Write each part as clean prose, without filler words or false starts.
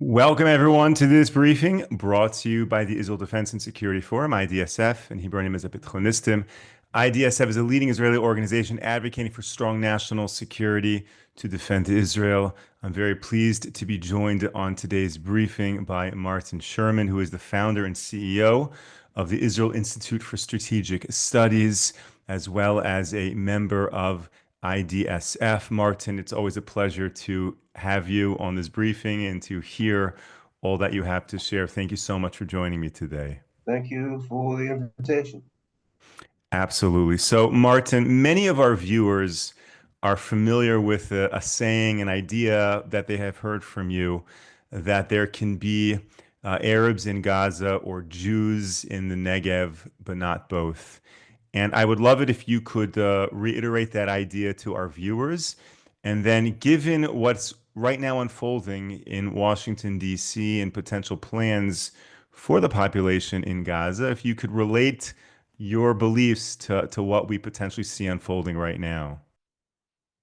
Welcome, everyone, to this briefing brought to you by the Israel Defense and Security Forum, IDSF, and Hebrew name is Bitchonistim. IDSF is a leading Israeli organization advocating for strong national security to defend Israel. I'm very pleased to be joined on today's briefing by Martin Sherman, who is the founder and CEO of the Israel Institute for Strategic Studies, as well as a member of IDSF. Martin, it's always a pleasure to have you on this briefing and to hear all that you have to share. Thank you so much for joining me today. Thank you for the invitation. Absolutely. So, Martin, many of our viewers are familiar with a saying, an idea that they have heard from you that there can be Arabs in Gaza or Jews in the Negev, but not both. And I would love it if you could reiterate that idea to our viewers. And then, given what's right now unfolding in Washington, D.C., and potential plans for the population in Gaza, if you could relate your beliefs to what we potentially see unfolding right now.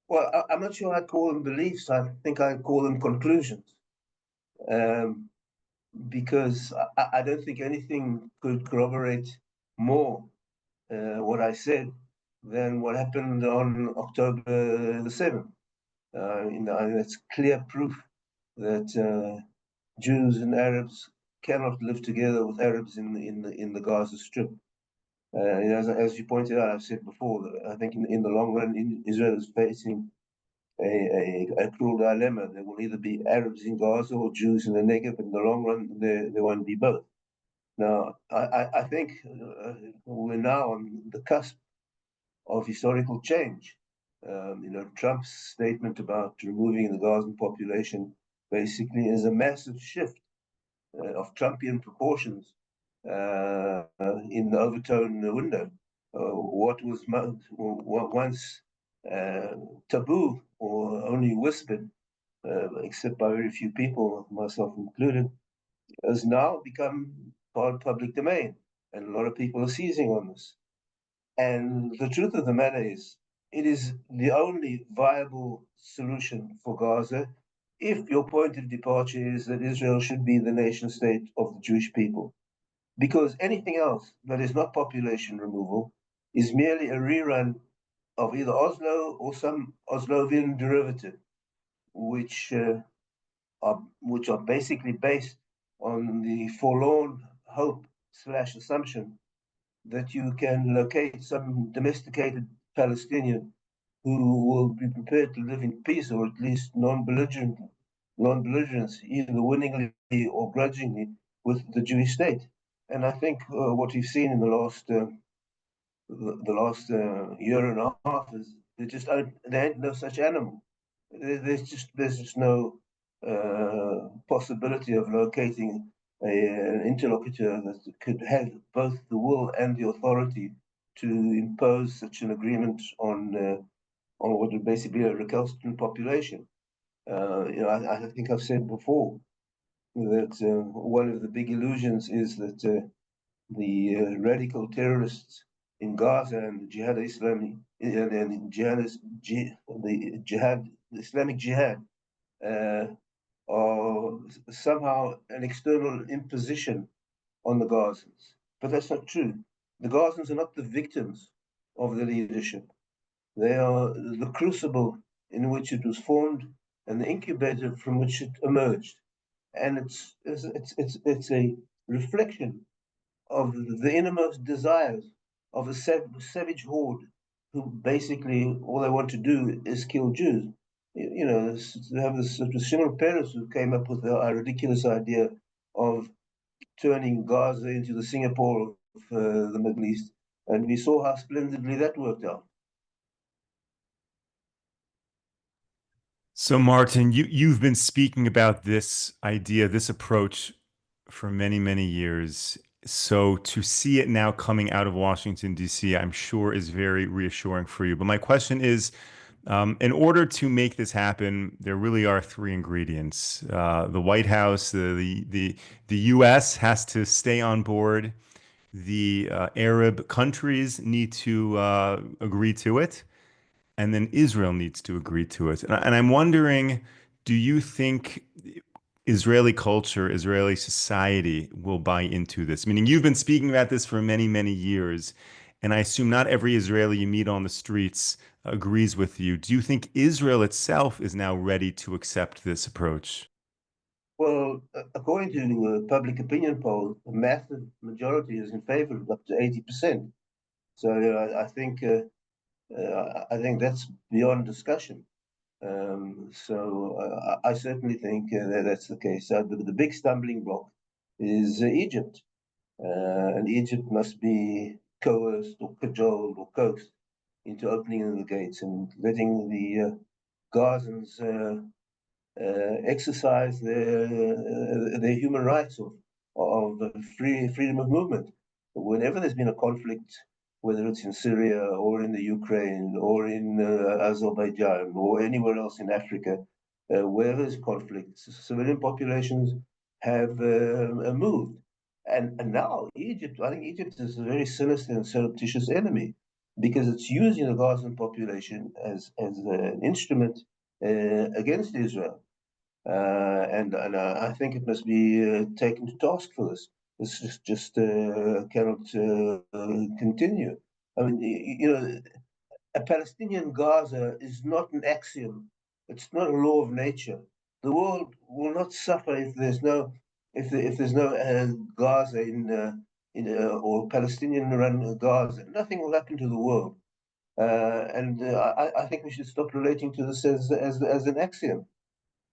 Well, I'm not sure I'd call them beliefs. I think I'd call them conclusions, um, because I don't think anything could corroborate more what I said than what happened on October the 7th. That's clear proof that Jews and Arabs cannot live together with Arabs in the Gaza Strip. As you pointed out, I've said before, I think in the long run, Israel is facing a cruel dilemma. There will either be Arabs in Gaza or Jews in the Negev. In the long run, there won't be both. Now, I think we're now on the cusp of historical change. Trump's statement about removing the Gazan population basically is a massive shift of Trumpian proportions in the overtone window. What was once uh, taboo or only whispered, except by very few people, myself included, has now become part of public domain. And a lot of people are seizing on this. And the truth of the matter is, it is the only viable solution for Gaza if your point of departure is that Israel should be the nation state of the Jewish people. Because anything else that is not population removal is merely a rerun of either Oslo or some Oslovian derivative, which which are basically based on the forlorn hope slash assumption that you can locate some domesticated Palestinian who will be prepared to live in peace or at least non-belligerence, either willingly or grudgingly, with the Jewish state. And I think what we've seen in the last year and a half is there ain't no such animal. There's just no possibility of locating an interlocutor that could have both the will and the authority to impose such an agreement on what would basically be a recalcitrant population. I think I've said before that one of the big illusions is that the radical terrorists in Gaza and the Jihad Islami and the Islamic Jihad uh, are somehow an external imposition on the Gazans. But that's not true. The Gazans are not the victims of the leadership. They are the crucible in which it was formed and the incubator from which it emerged. And it's a reflection of the innermost desires of a savage horde who basically all they want to do is kill Jews. They have this sort of Shimon Peres who came up with the ridiculous idea of turning Gaza into the Singapore of the Middle East, and we saw how splendidly that worked out. So, Martin, you've been speaking about this idea, this approach for many, many years. So to see it now coming out of Washington, D.C., I'm sure is very reassuring for you. But my question is, in order to make this happen, there really are three ingredients. The White House, the U.S. has to stay on board. The Arab countries need to agree to it, and then Israel needs to agree to it. And I'm wondering, do you think Israeli culture, Israeli society will buy into this? Meaning, you've been speaking about this for many, many years, and I assume not every Israeli you meet on the streets agrees with you. Do you think Israel itself is now ready to accept this approach? Well, according to public opinion polls, a massive majority is in favor of up to 80%. So I think that's beyond discussion. I certainly think that that's the case. The big stumbling block is Egypt, and Egypt must be coerced or cajoled or coaxed into opening the gates and letting the Gazans exercise their human rights of freedom of movement. Whenever there's been a conflict, whether it's in Syria or in the Ukraine or in Azerbaijan or anywhere else in Africa, where there's conflict, civilian populations have moved. And now Egypt, I think Egypt is a very sinister and surreptitious enemy because it's using the Gazan population as an instrument against Israel. I think it must be taken to task for this. This just cannot continue. I mean, a Palestinian Gaza is not an axiom. It's not a law of nature. The world will not suffer if there's no if there's no Gaza or Palestinian run Gaza. Nothing will happen to the world. I think we should stop relating to this as an axiom.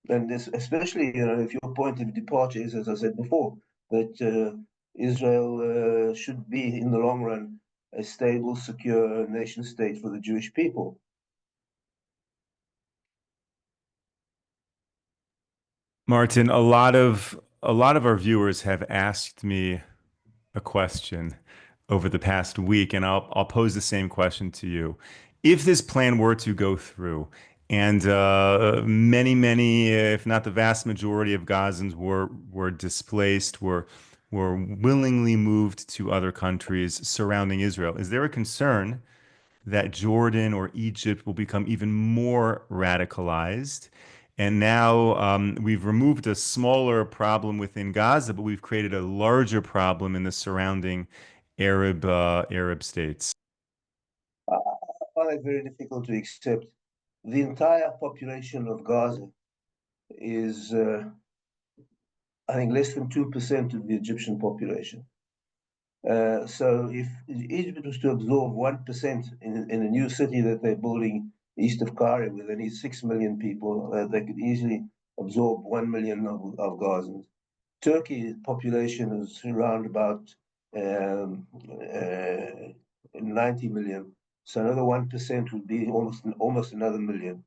And this, especially, if your point of departure is, as I said before, that Israel should be, in the long run, a stable, secure nation state for the Jewish people. Martin, a lot of our viewers have asked me a question over the past week, and I'll pose the same question to you. If this plan were to go through, and many, if not the vast majority of Gazans were displaced, were willingly moved to other countries surrounding Israel, is there a concern that Jordan or Egypt will become even more radicalized? And now we've removed a smaller problem within Gaza, but we've created a larger problem in the surrounding Arab states. I find it very difficult to accept. The entire population of Gaza is, I think, less than 2% of the Egyptian population. So if Egypt was to absorb 1% in a new city that they're building east of Cairo, where they need 6 million people, they could easily absorb 1 million of Gazans. Turkey's population is around about 90 million. So another 1% would be almost another million.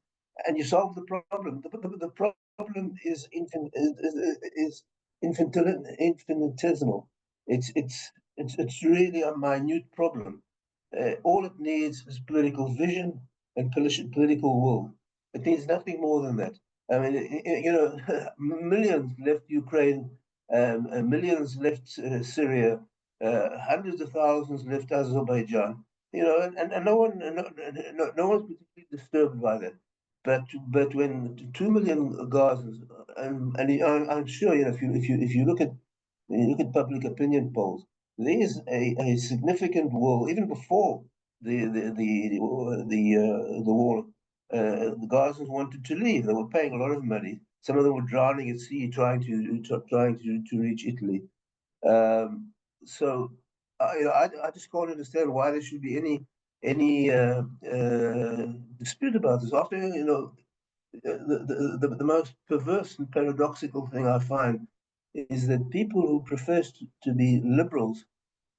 And you solve the problem. The problem is infinitesimal. It's really a minute problem. All it needs is political vision and political will. It needs nothing more than that. I mean, millions left Ukraine, millions left Syria, hundreds of thousands left Azerbaijan. And no one's particularly disturbed by that. But when 2 million Gazans, I'm sure, if you look at public opinion polls, there is a significant war even before the war. The Gazans wanted to leave. They were paying a lot of money. Some of them were drowning at sea, trying to reach Italy. I just can't understand why there should be any dispute about this. After the most perverse and paradoxical thing I find is that people who profess to be liberals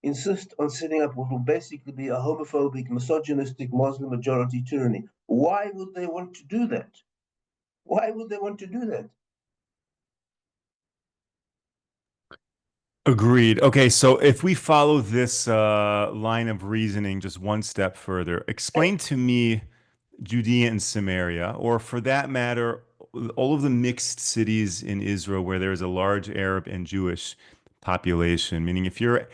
insist on setting up what will basically be a homophobic, misogynistic Muslim majority tyranny. Why would they want to do that? Why would they want to do that? Agreed. Okay, so if we follow this line of reasoning just one step further, explain to me Judea and Samaria, or for that matter, all of the mixed cities in Israel where there is a large Arab and Jewish population. Meaning, if you're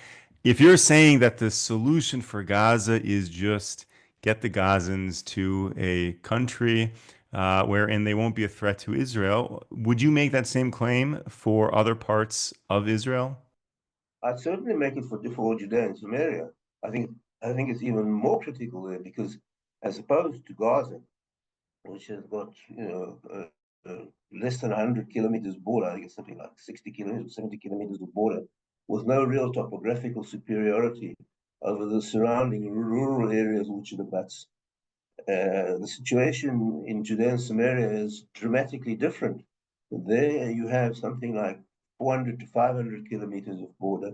saying that the solution for Gaza is just get the Gazans to a country wherein they won't be a threat to Israel. Would you make that same claim for other parts of Israel? I'd certainly make it for Judea and Samaria. I think I think it's even more critical there because, as opposed to Gaza, which has got less than 100 kilometers border, I think it's something like 60 kilometers, 70 kilometers of border, with no real topographical superiority over the surrounding rural areas which it abuts. The situation in Judea and Samaria is dramatically different. There you have something like 400 to 500 kilometers of border,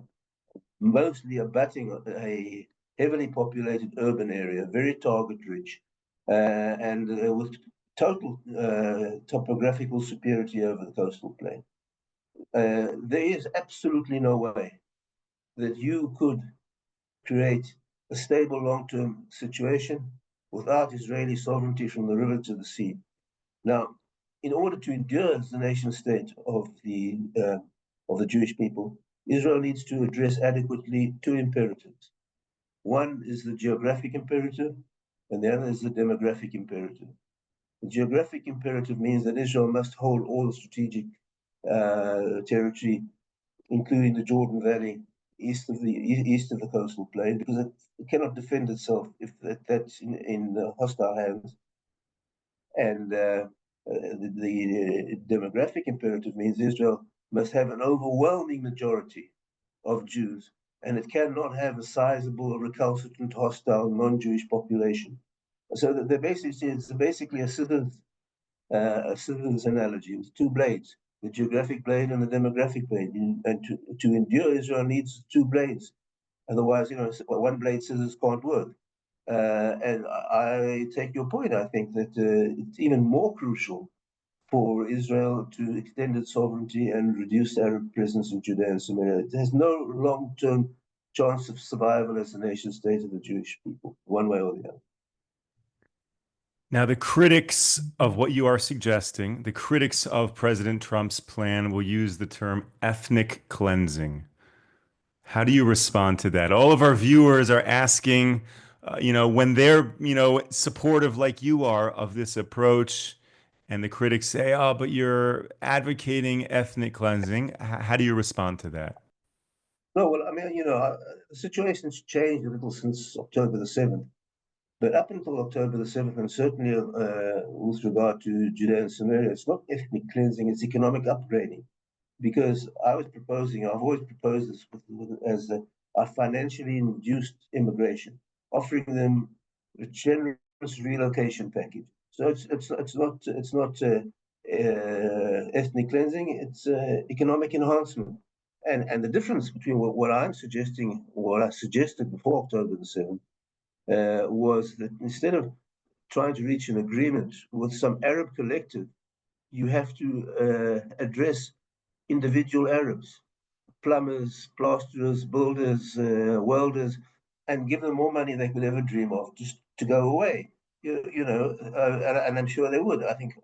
mostly abutting a heavily populated urban area, very target rich, and with total topographical superiority over the coastal plain. There is absolutely no way that you could create a stable long-term situation without Israeli sovereignty from the river to the sea. Now, in order to endure as the nation state of the Jewish people, Israel needs to address adequately two imperatives. One is the geographic imperative, and the other is the demographic imperative. The geographic imperative means that Israel must hold all the strategic territory, including the Jordan Valley, east of the coastal plain, because it cannot defend itself if that's in hostile hands. And the demographic imperative means Israel must have an overwhelming majority of Jews, and it cannot have a sizable, recalcitrant, hostile, non-Jewish population. So that it's basically a scissors analogy with two blades, the geographic blade and the demographic blade. And to endure, Israel needs two blades. Otherwise, one blade scissors can't work. And I take your point. I think that it's even more crucial for Israel to extend its sovereignty and reduce Arab presence in Judea and Samaria. It has no long-term chance of survival as a nation state of the Jewish people, one way or the other. Now, the critics of what you are suggesting, the critics of President Trump's plan, will use the term ethnic cleansing. How do you respond to that? All of our viewers are asking, when they're, supportive like you are of this approach, and the critics say, oh, but you're advocating ethnic cleansing. How do you respond to that? No, well, I mean, the situation's changed a little since October the 7th. But up until October the 7th, and certainly with regard to Judea and Samaria, it's not ethnic cleansing, it's economic upgrading. Because I've always proposed this as a financially induced immigration, offering them a generous relocation package. So it's not ethnic cleansing; it's economic enhancement. And the difference between what I'm suggesting, what I suggested before October the 7th, was that instead of trying to reach an agreement with some Arab collective, you have to address individual Arabs, plumbers, plasterers, builders, welders, and give them more money they could ever dream of just to go away. And I'm sure they would. I think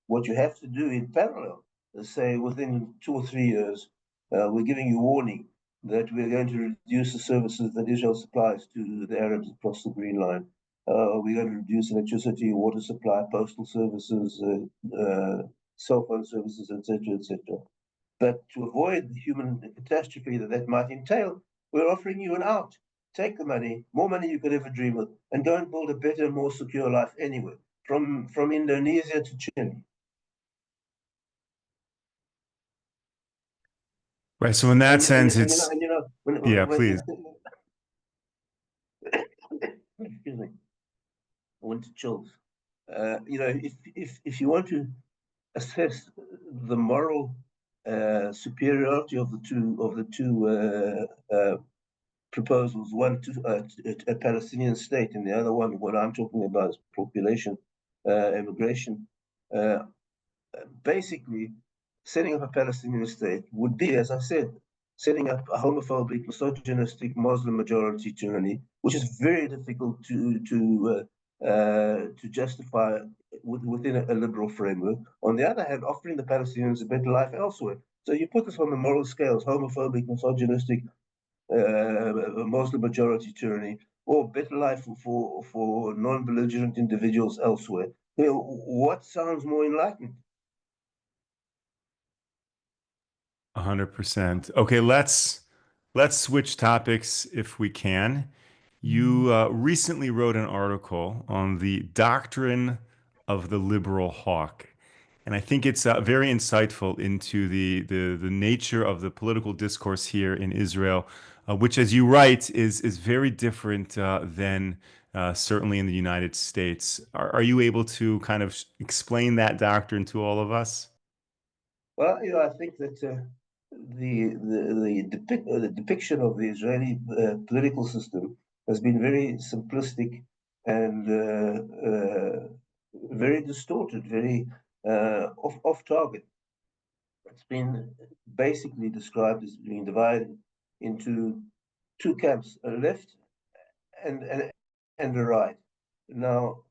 what you have to do in parallel is say within 2 or 3 years, we're giving you warning that we're going to reduce the services that Israel supplies to the Arabs across the Green Line. We're going to reduce electricity, water supply, postal services, cell phone services, etc., etc. But to avoid the human catastrophe that might entail, we're offering you an out. Take the money, more money you could ever dream of, and go and build a better, more secure life anywhere, from Indonesia to Chile. Right. So in that sense, And it's, yeah, please. excuse me, winter chills. If you want to assess the moral superiority of the two proposals, one to a Palestinian state, and the other one, what I'm talking about, is population immigration. Uh, Basically, setting up a Palestinian state would be, as I said, setting up a homophobic, misogynistic Muslim majority tyranny, which is very difficult to justify within a liberal framework. On the other hand, offering the Palestinians a better life elsewhere. So you put this on the moral scales: homophobic, misogynistic, Muslim majority tyranny, or better life for non-belligerent individuals elsewhere. What sounds more enlightened? 100%. Okay, let's switch topics if we can. You recently wrote an article on the doctrine of the liberal hawk, and I think it's very insightful into the nature of the political discourse here in Israel, which, as you write, is very different than certainly in the United States. Are you able to kind of explain that doctrine to all of us? Well, I think that the depiction of the Israeli political system has been very simplistic and very distorted, very off target. It's been basically described as being divided into two camps: a left and and, and a right. Now,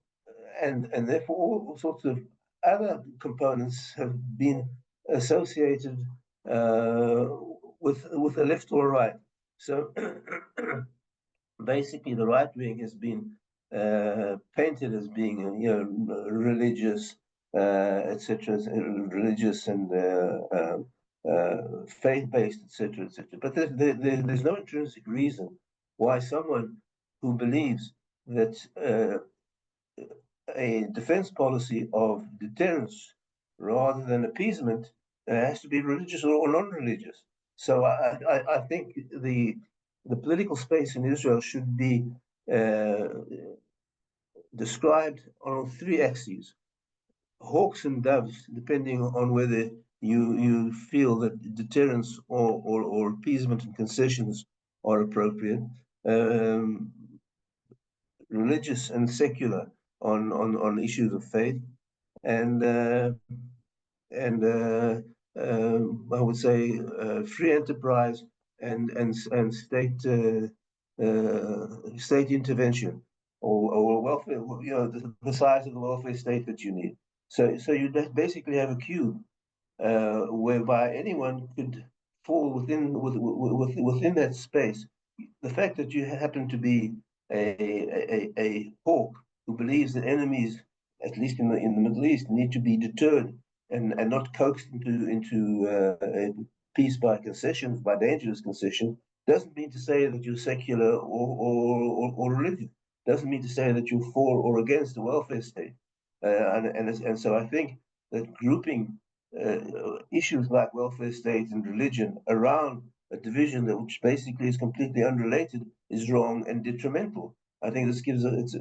and therefore all sorts of other components have been associated uh, with a left or a right. So basically, the right wing has been painted as being, religious, etc., religious and faith-based, etc., etc. But there's no intrinsic reason why someone who believes that a defense policy of deterrence rather than appeasement has to be religious or non-religious. So I think the political space in Israel should be uh, described on three axes: hawks and doves, depending on whether you feel that deterrence or appeasement and concessions are appropriate. Um, Religious and secular on issues of faith, and I would say free enterprise and state intervention or welfare. The size of the welfare state that you need. So you basically have a cube whereby anyone could fall within that space. The fact that you happen to be a hawk who believes that enemies, at least in the Middle East, need to be deterred and not coaxed into peace by concessions, by dangerous concession, doesn't mean to say that you're secular or religious. Doesn't mean to say that you're for or against the welfare state. And so I think that grouping issues like welfare state and religion around a division that which basically is completely unrelated is wrong and detrimental. I think this gives it's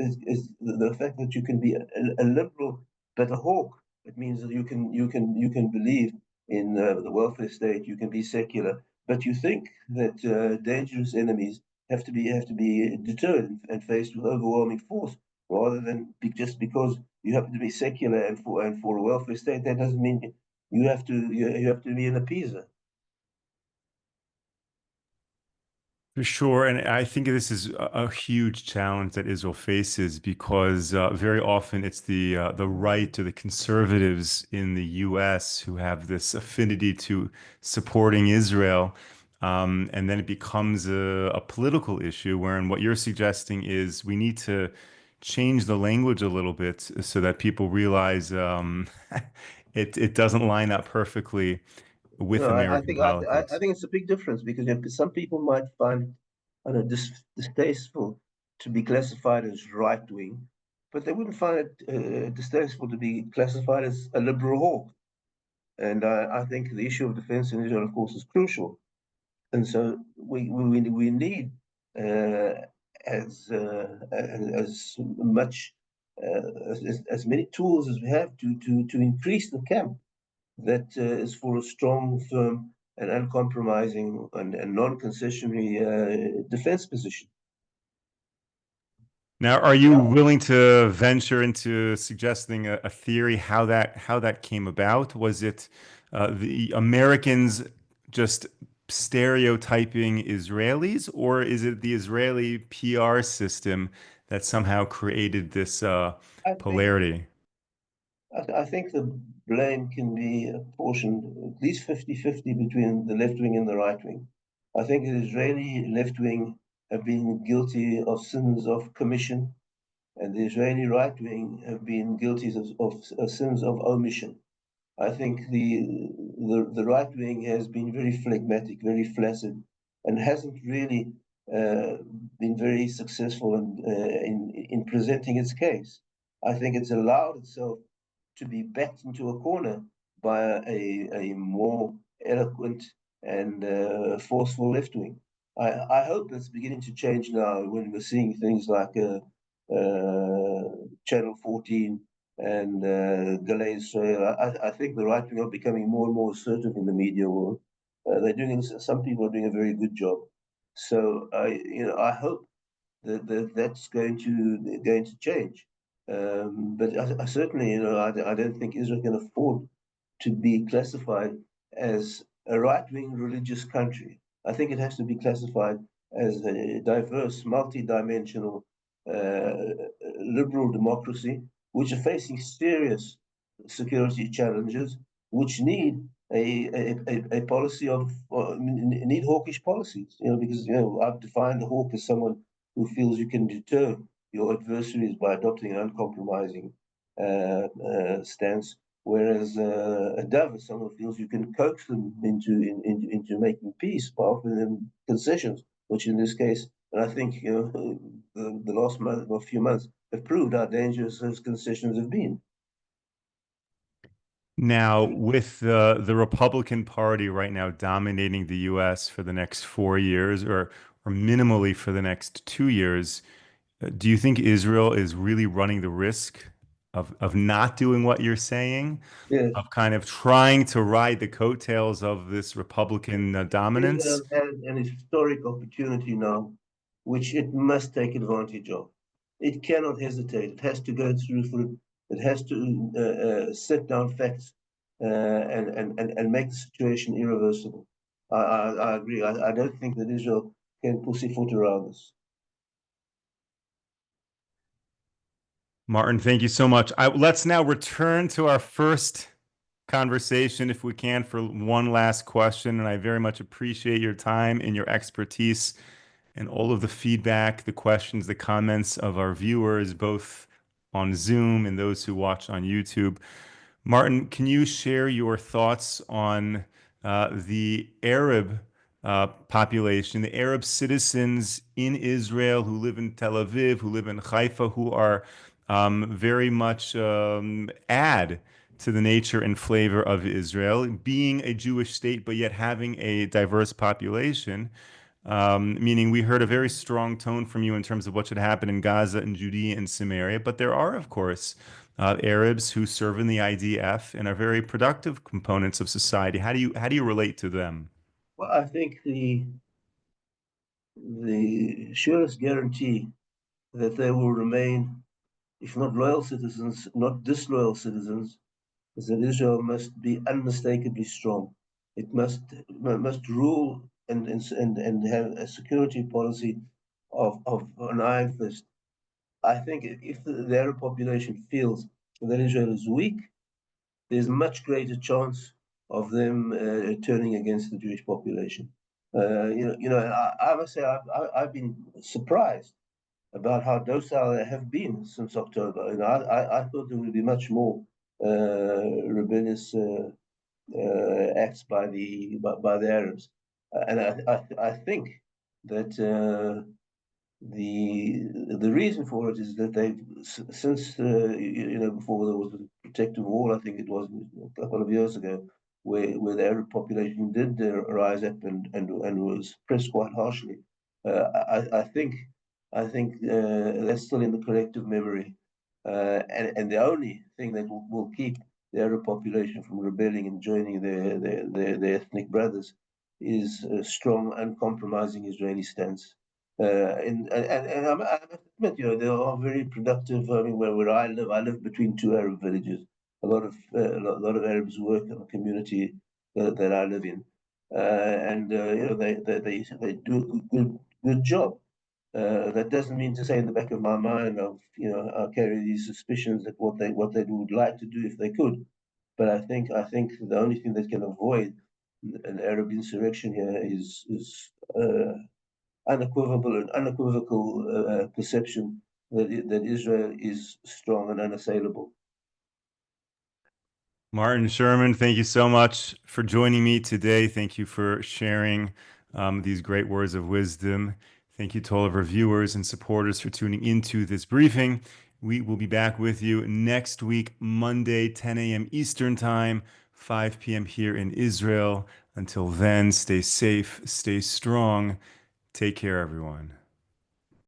the fact that you can be a liberal but a hawk. It means that you can believe in the welfare state. You can be secular, but you think that dangerous enemies have to be deterred and faced with overwhelming force, rather than just because you happen to be secular and for a welfare state. That doesn't mean you have to be an appeaser. For sure, and I think this is a huge challenge that Israel faces because very often it's the right or the conservatives in the U.S. who have this affinity to supporting Israel, and then it becomes a political issue. Wherein what you're suggesting is we need to change the language a little bit so that people realize it doesn't line up perfectly with No, I American think I politics. think it's a big difference because some people might find, I don't know, distasteful to be classified as right wing, but they wouldn't find it distasteful to be classified as a liberal hawk. And I think the issue of defense in Israel, of course, is crucial. And so we need uh, as much as many tools as we have to increase the camp that is for a strong, firm, and uncompromising and non-concessionary defense position. Now, are you willing to venture into suggesting a theory how that came about? Was it the Americans just stereotyping Israelis, or is it the Israeli PR system that somehow created this I think polarity? I think the blame can be apportioned at least 50-50 between the left wing and the right wing. I think the Israeli left wing have been guilty of sins of commission and the Israeli right wing have been guilty of sins of omission. I think the right wing has been very phlegmatic, very flaccid, and hasn't really uh, been very successful in presenting its case. I think it's allowed itself to be backed into a corner by a more eloquent and forceful left wing. I hope that's beginning to change now when we're seeing things like Channel 14 and Galaise. So I think the right wing are becoming more and more assertive in the media world. They're doing some people are doing a very good job. So I hope that's going to change. But I certainly I don't think Israel can afford to be classified as a right-wing religious country. I think it has to be classified as a diverse, multi-dimensional, liberal democracy, which are facing serious security challenges, which need a policy of need hawkish policies. Because I've defined a hawk as someone who feels you can deter your adversaries by adopting an uncompromising stance. Whereas a dove is someone who feels you can coax them into making peace by offering them concessions, which in this case, and I think the last month or few months have proved how dangerous those concessions have been. Now, with the Republican Party right now dominating the U.S. for the next 4 years, or minimally for the next 2 years, do you think Israel is really running the risk of not doing what you're saying, Yes, of kind of trying to ride the coattails of this Republican dominance? Israel has an historic opportunity now, which it must take advantage of. It cannot hesitate. It has to go through for it. It has to set down facts and make the situation irreversible. I agree. I don't think that Israel can pussyfoot around this. Martin, thank you so much. Let's now return to our first conversation, if we can, for one last question. And I very much appreciate your time and your expertise and all of the feedback, the questions, the comments of our viewers, both on Zoom and those who watch on YouTube. Martin, can you share your thoughts on the Arab population, the Arab citizens in Israel who live in Tel Aviv, who live in Haifa, who are very much add to the nature and flavor of Israel, being a Jewish state, but yet having a diverse population? Meaning we heard a very strong tone from you in terms of what should happen in Gaza and Judea and Samaria, but there are, of course, Arabs who serve in the IDF and are very productive components of society. How do you relate to them? Well, I think the surest guarantee that they will remain, if not loyal citizens, not disloyal citizens, is that Israel must be unmistakably strong. It must rule and have a security policy of an iron fist. I think if the Arab population feels that Israel is weak, there's much greater chance of them turning against the Jewish population. I must say I've been surprised about how docile they have been since October. I thought there would be much more rebellious acts by the Arabs, and I think that the reason for it is that they've since before there was a protective wall, I think it was a couple of years ago, where the Arab population did rise up and was pressed quite harshly. I think that's still in the collective memory, and the only thing that will keep the Arab population from rebelling and joining their ethnic brothers is a strong, uncompromising Israeli stance. And I must admit, they are very productive. I mean, where I live between two Arab villages. A lot of Arabs work in the community that I live in, and they do a good job. That doesn't mean to say in the back of my mind I carry these suspicions that what they would like to do if they could. But I think the only thing that can avoid an Arab insurrection here is unequivocal perception that Israel is strong and unassailable. Martin Sherman, thank you so much for joining me today. Thank you for sharing these great words of wisdom. Thank you to all of our viewers and supporters for tuning into this briefing. We will be back with you next week, Monday, 10 a.m. Eastern Time, 5 p.m. here in Israel. Until then, stay safe, stay strong. Take care, everyone.